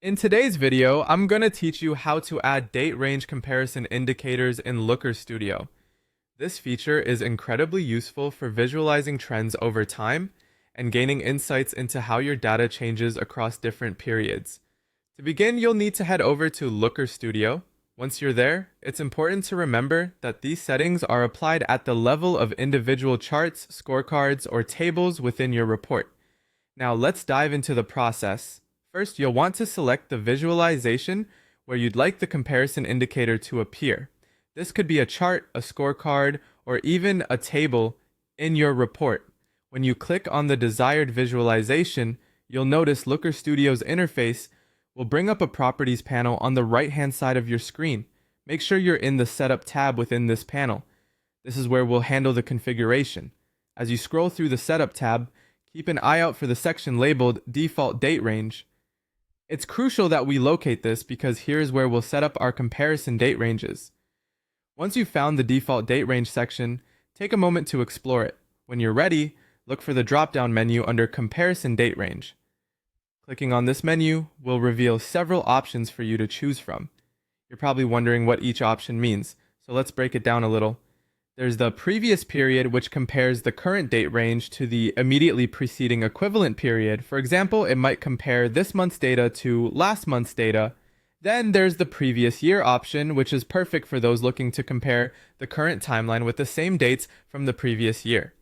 In today's video, I'm going to teach you how to add date range comparison indicators in Looker Studio. This feature is incredibly useful for visualizing trends over time and gaining insights into how your data changes across different periods. To begin, you'll need to head over to Looker Studio. Once you're there, it's important to remember that these settings are applied at the level of individual charts, scorecards, or tables within your report. Now let's dive into the process. First, you'll want to select the visualization where you'd like the comparison indicator to appear. This could be a chart, a scorecard, or even a table in your report. When you click on the desired visualization, you'll notice Looker Studio's interface will bring up a properties panel on the right-hand side of your screen. Make sure you're in the Setup tab within this panel. This is where we'll handle the configuration. As you scroll through the Setup tab, keep an eye out for the section labeled Default Date Range. It's crucial that we locate this because here's where we'll set up our comparison date ranges. Once you've found the default date range section, take a moment to explore it. When you're ready, look for the drop-down menu under Comparison Date Range. Clicking on this menu will reveal several options for you to choose from. You're probably wondering what each option means, so let's break it down a little. There's the previous period, which compares the current date range to the immediately preceding equivalent period. For example, it might compare this month's data to last month's data. Then there's the previous year option, which is perfect for those looking to compare the current timeline with the same dates from the previous year.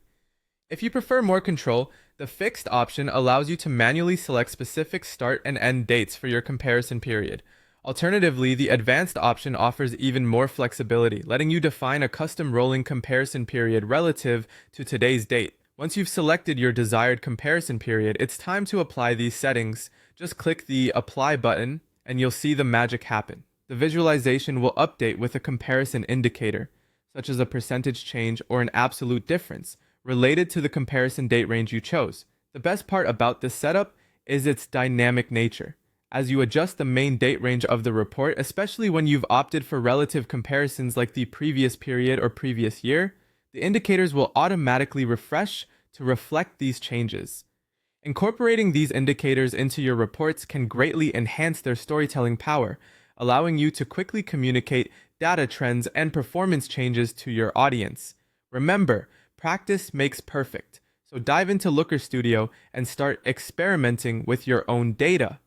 If you prefer more control, the fixed option allows you to manually select specific start and end dates for your comparison period. Alternatively, the advanced option offers even more flexibility, letting you define a custom rolling comparison period relative to today's date. Once you've selected your desired comparison period, it's time to apply these settings. Just click the Apply button and you'll see the magic happen. The visualization will update with a comparison indicator, such as a percentage change or an absolute difference, related to the comparison date range you chose. The best part about this setup is its dynamic nature. As you adjust the main date range of the report, especially when you've opted for relative comparisons like the previous period or previous year, the indicators will automatically refresh to reflect these changes. Incorporating these indicators into your reports can greatly enhance their storytelling power, allowing you to quickly communicate data trends and performance changes to your audience. Remember, practice makes perfect, so dive into Looker Studio and start experimenting with your own data.